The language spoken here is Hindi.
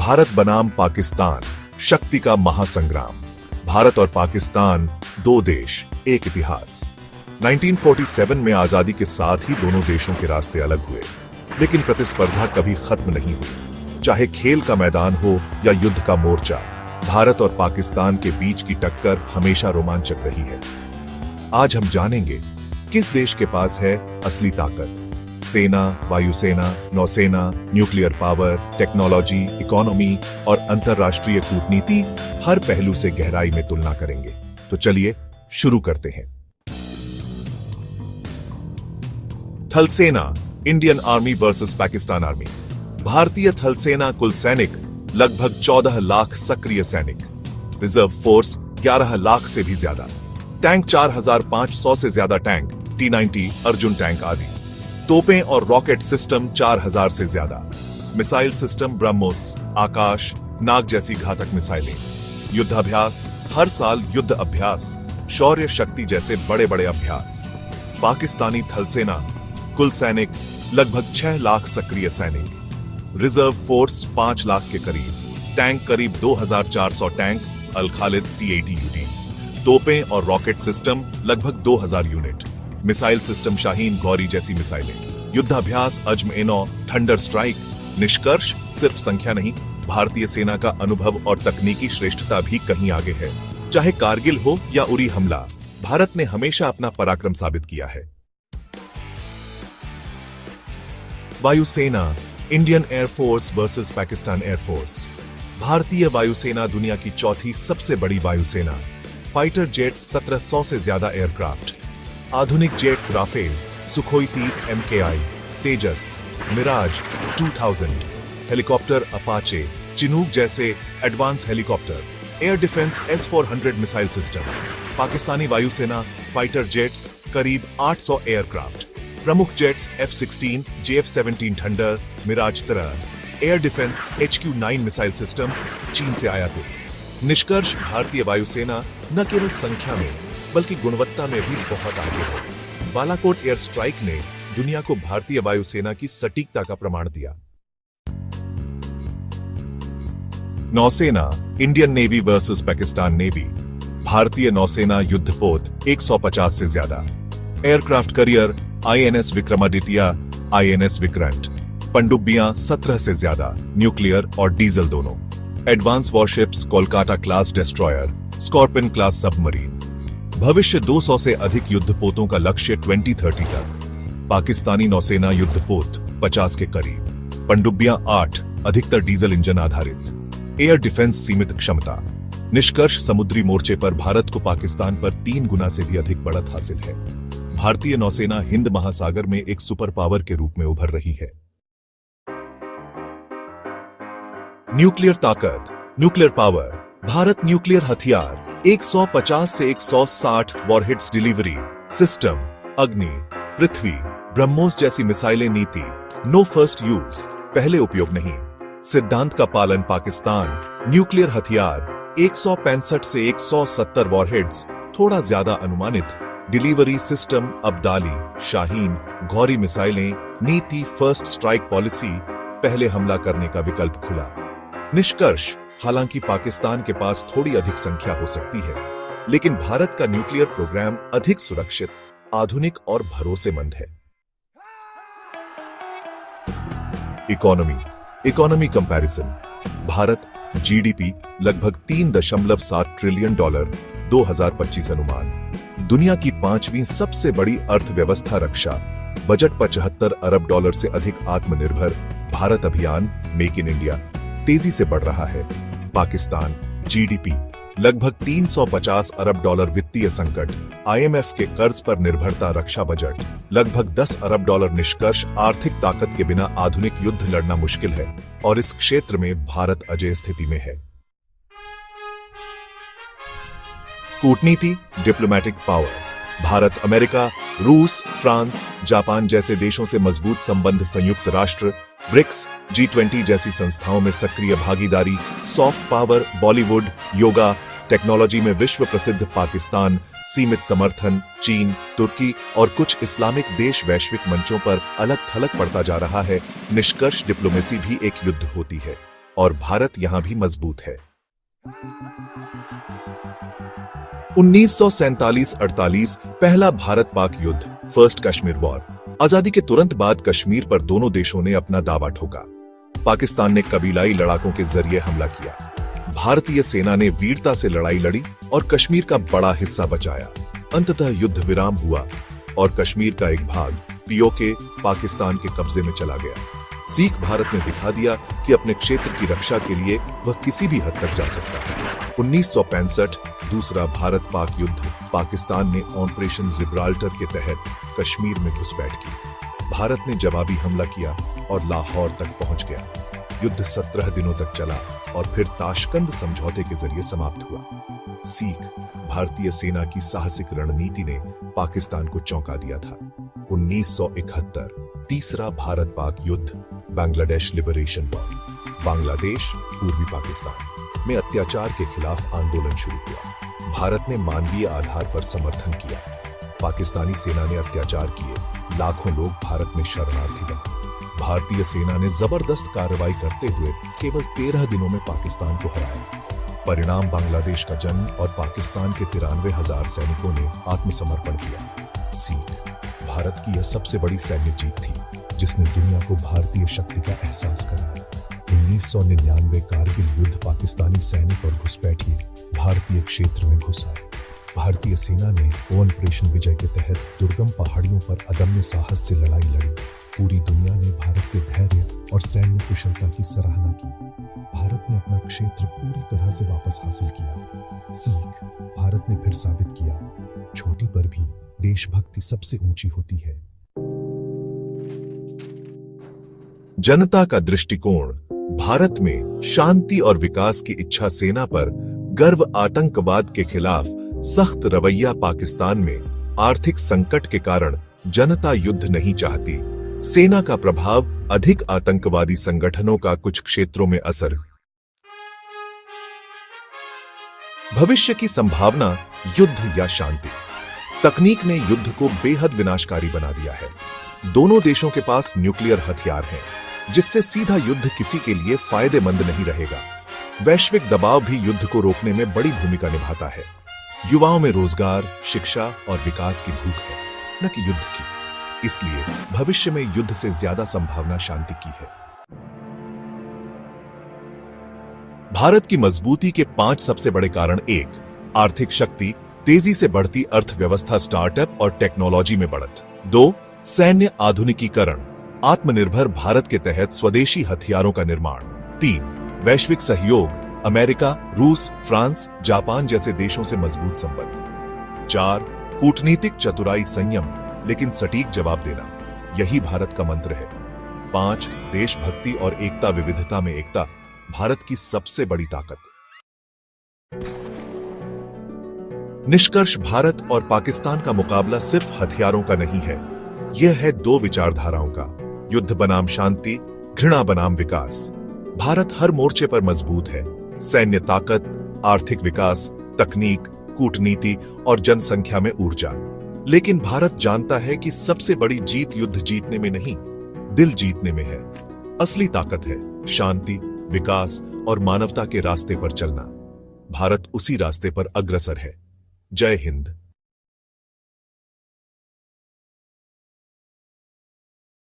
भारत बनाम पाकिस्तान, शक्ति का महासंग्राम। भारत और पाकिस्तान, दो देश, एक इतिहास। 1947 में आजादी के साथ ही दोनों देशों के रास्ते अलग हुए, लेकिन प्रतिस्पर्धा कभी खत्म नहीं हुई। चाहे खेल का मैदान हो या युद्ध का मोर्चा, भारत और पाकिस्तान के बीच की टक्कर हमेशा रोमांचक रही है। आज हम जानेंगे किस देश के पास है असली ताकत। सेना, वायुसेना, नौसेना, न्यूक्लियर पावर, टेक्नोलॉजी, इकोनॉमी और अंतरराष्ट्रीय कूटनीति, हर पहलू से गहराई में तुलना करेंगे। तो चलिए शुरू करते हैं। थल सेना, Indian army versus Pakistan army. भारतीय थल सेना कुल सैनिक लगभग 14 लाख सक्रिय सैनिक, रिजर्व फोर्स 11 लाख से भी ज्यादा, टैंक 4500 से ज्यादा टैंक, T-90 अर्जुन टैंक आदि, तोपें और रॉकेट सिस्टम 4000 से ज्यादा, मिसाइल सिस्टम ब्रह्मोस, आकाश, नाग जैसी घातक मिसाइलें, युद्धाभ्यास, हर साल युद्ध अभ्यास, शौर्य शक्ति जैसे बड़े बड़े अभ्यास। पाकिस्तानी थल सेना कुल सैनिक लगभग 6 लाख सक्रिय सैनिक, रिजर्व फोर्स 5 लाख के करीब, टैंक करीब 2400 टैंक, अल खालिद T-80 UD, तोपें और रॉकेट सिस्टम लगभग 2000 unit, missile system Shaheen Gauri जैसी मिसाइलें, युद्धाभ्यास अजम-ए-नौ, थंडर स्ट्राइक। निष्कर्ष सिर्फ संख्या नहीं, भारतीय सेना का अनुभव और तकनीकी श्रेष्ठता भी कहीं आगे है। चाहे कारगिल हो या उरी हमला, भारत ने हमेशा अपना पराक्रम साबित किया है। वायुसेना, Indian air force versus Pakistan air force. भारतीय वायुसेना दुनिया की चौथी सबसे बड़ी वायुसेना। फाइटर जेट्स 1700 से ज्यादा एयरक्राफ्ट, आधुनिक jets Rafale, Sukhoi 30 MKI, Tejas, Mirage 2000, helicopter Apache, Chinook जैसे advance helicopter, air defence S-400 missile system. Pakistani वायुसेना फाइटर जेट्स करीब 800 एयरक्राफ्ट, प्रमुख jets F-16, JF-17 Thunder, Mirage 13, air defence HQ-9 missile system चीन से आयातित। निष्कर्ष भारतीय वायुसेना न केवल संख्या में बल्कि गुणवत्ता में भी बहुत आगे है। बालाकोट एयर स्ट्राइक ने दुनिया को भारतीय वायुसेना की सटीकता का प्रमाण दिया। नौसेना, Indian navy versus Pakistan navy. भारतीय नौसेना युद्धपोत 150 से ज्यादा, aircraft carrier INS Vikramaditya, INS Vikrant, पनडुब्बियां 17 से ज्यादा, न्यूक्लियर और डीजल दोनों, advance warships Kolkata class destroyer, Scorpene class submarine. भविष्य 200 से अधिक युद्धपोतों का लक्ष्य 2030 तक। पाकिस्तानी नौसेना युद्धपोत 50 के करीब, पनडुब्बियां 8, अधिकतर डीजल इंजन आधारित, एयर डिफेंस सीमित क्षमता। निष्कर्ष समुद्री मोर्चे पर भारत को पाकिस्तान पर 3 गुना से भी अधिक बढ़त हासिल है। भारतीय नौसेना हिंद महासागर में एक सुपर पावर के रूप में उभर रही है। न्यूक्लियर ताकत, न्यूक्लियर पावर। भारत न्यूक्लियर हथियार 150 से 160 वॉरहेड्स डिलीवरी सिस्टम, अग्नि, पृथ्वी, ब्रह्मोस जैसी मिसाइलें नीति, नो फर्स्ट यूज, पहले उपयोग नहीं, सिद्धांत का पालन। पाकिस्तान न्यूक्लियर हथियार 165 से 170 वॉरहेड्स, थोड़ा ज्यादा अनुमानित, डिलीवरी सिस्टम अब्दाली, शाहीन, गौरी मिसाइलें, नीति फर्स्ट स्ट्राइक पॉलिसी, पहले हमला करने का विकल्प खुला। निष्कर्ष हालांकि पाकिस्तान के पास थोड़ी अधिक संख्या हो सकती है, लेकिन भारत का न्यूक्लियर प्रोग्राम अधिक सुरक्षित, आधुनिक और भरोसेमंद है। Economy comparison. भारत GDP लगभग $3.7 ट्रिलियन, 2025 अनुमान। दुनिया की 5वीं सबसे बड़ी अर्थव्यवस्था, रक्षा बजट $75 अरब से अधिक, आत्मनिर्भर भारत अभियान, मेक इन इंडिया तेजी से बढ़ रहा है। पाकिस्तान GDP लगभग $350 अरब, वित्तीय संकट, IMF के कर्ज पर निर्भरता, रक्षा बजट लगभग $10 अरब। निष्कर्ष आर्थिक ताकत के बिना आधुनिक युद्ध लड़ना मुश्किल है और इस क्षेत्र में भारत अजेय स्थिति में है। कूटनीति, डिप्लोमैटिक पावर। भारत अमेरिका, रूस, फ्रांस, जापान जैसे देशों से मजबूत संबंध, संयुक्त राष्ट्र, ब्रिक्स, G20 जैसी संस्थाओं में सक्रिय भागीदारी, soft power, Bollywood, yoga, technology में विश्व प्रसिद्ध पाकिस्तान, सीमित समर्थन, चीन, तुर्की और कुछ इस्लामिक देश वैश्विक मंचों पर अलग थलग पड़ता जा रहा है। निष्कर्ष डिप्लोमेसी भी एक युद्ध होती है। और भारत यहां भी मजबूत है। 1947-48 पहला भारत पाक युद्ध, फर्स्ट कश्मीर वॉर। आजादी के तुरंत बाद कश्मीर पर दोनों देशों ने अपना दावा ठोका। पाकिस्तान ने कबीलाई लड़ाकों के जरिए हमला किया। भारतीय सेना ने वीरता से लड़ाई लड़ी और कश्मीर का बड़ा हिस्सा बचाया। अंततः युद्ध विराम हुआ और कश्मीर का एक भाग पीओके पाकिस्तान के कब्जे में चला गया। सिख भारत ने दिखा दिया कि अपने क्षेत्र की रक्षा के लिए वह किसी भी हद तक जा सकता है। 1965 दूसरा भारत पाक युद्ध, पाकिस्तान ने ऑपरेशन जिब्राल्टर के तहत कश्मीर में घुसपैठ की। भारत ने जवाबी हमला किया और लाहौर तक पहुंच गया। युद्ध 17 दिनों तक चला और फिर ताशकंद समझौते के जरिए समाप्त हुआ। सिख भारतीय सेना की साहसिक रणनीति ने पाकिस्तान को चौंका दिया था। 1971 तीसरा भारत पाक युद्ध, बांग्लादेश लिबरेशन वॉर। बांग्लादेश, पूर्वी पाकिस्तान में अत्याचार के खिलाफ आंदोलन शुरू हुआ। भारत ने मानवीय आधार पर समर्थन किया। पाकिस्तानी सेना ने अत्याचार किए, लाखों लोग भारत में शरणार्थी बने। भारतीय सेना ने जबरदस्त कार्रवाई करते हुए केवल 13 दिनों में पाकिस्तान को हराया। परिणाम बांग्लादेश का जन्म और पाकिस्तान के 93,000 सैनिकों ने आत्मसमर्पण किया। सिख भारत की यह सबसे बड़ी सैन्य जीत थी, जिसने दुनिया को भारतीय शक्ति का एहसास कराया। 1999 कारगिल युद्ध, पाकिस्तानी सैनिक और घुसपैठिए भारतीय क्षेत्र में घुस आए। भारतीय सेना ने ऑपरेशन विजय के तहत दुर्गम पहाड़ियों पर अदम्य साहस से लड़ाई लड़ी। पूरी दुनिया ने भारत के धैर्य और सैन्य कुशलता की सराहना की। भारत ने अपना क्षेत्र पूरी तरह से वापस हासिल किया। सिख भारत ने फिर साबित किया, छोटी पर भी देशभक्ति सबसे ऊंची होती है। जनता का दृष्टिकोण, भारत में शांति और विकास की इच्छा, सेना पर गर्व, आतंकवाद के खिलाफ सख्त रवैया। पाकिस्तान में आर्थिक संकट के कारण जनता युद्ध नहीं चाहती। सेना का प्रभाव अधिक, आतंकवादी संगठनों का कुछ क्षेत्रों में असर। भविष्य की संभावना, युद्ध या शांति। तकनीक ने युद्ध को बेहद विनाशकारी बना दिया है। दोनों देशों के पास न्यूक्लियर हथियार हैं, जिससे सीधा युद्ध किसी के लिए फायदेमंद नहीं रहेगा। वैश्विक दबाव भी युद्ध को रोकने में बड़ी भूमिका निभाता है। युवाओं में रोजगार, शिक्षा और विकास की भूख है, न कि युद्ध की। इसलिए भविष्य में युद्ध से ज्यादा संभावना शांति की है। भारत की मजबूती के 5 सबसे बड़े कारण: 1. आर्थिक शक्ति, तेजी से बढ़ती अर्थव्यवस्था, स्टार्टअप और टेक्नोलॉजी में बढ़त। 2. सैन्य आधुनिकीकरण, आत्मनिर्भर भारत के तहत स्वदेशी हथियारों का निर्माण। 3. वैश्विक सहयोग, अमेरिका, रूस, फ्रांस, जापान जैसे देशों से मजबूत संबंध। 4. कूटनीतिक चतुराई, संयम लेकिन सटीक जवाब देना, यही भारत का मंत्र है। 5. देशभक्ति और एकता, विविधता में एकता भारत की सबसे बड़ी ताकत। निष्कर्ष, भारत और पाकिस्तान का मुकाबला सिर्फ हथियारों का नहीं है, यह है 2 विचारधाराओं का, युद्ध बनाम शांति, घृणा बनाम विकास। भारत हर मोर्चे पर मजबूत है, सैन्य ताकत, आर्थिक विकास, तकनीक, कूटनीति और जनसंख्या में ऊर्जा। लेकिन भारत जानता है कि सबसे बड़ी जीत युद्ध जीतने में नहीं, दिल जीतने में है। असली ताकत है शांति, विकास और मानवता के रास्ते पर चलना। भारत उसी रास्ते पर अग्रसर है। जय हिंद।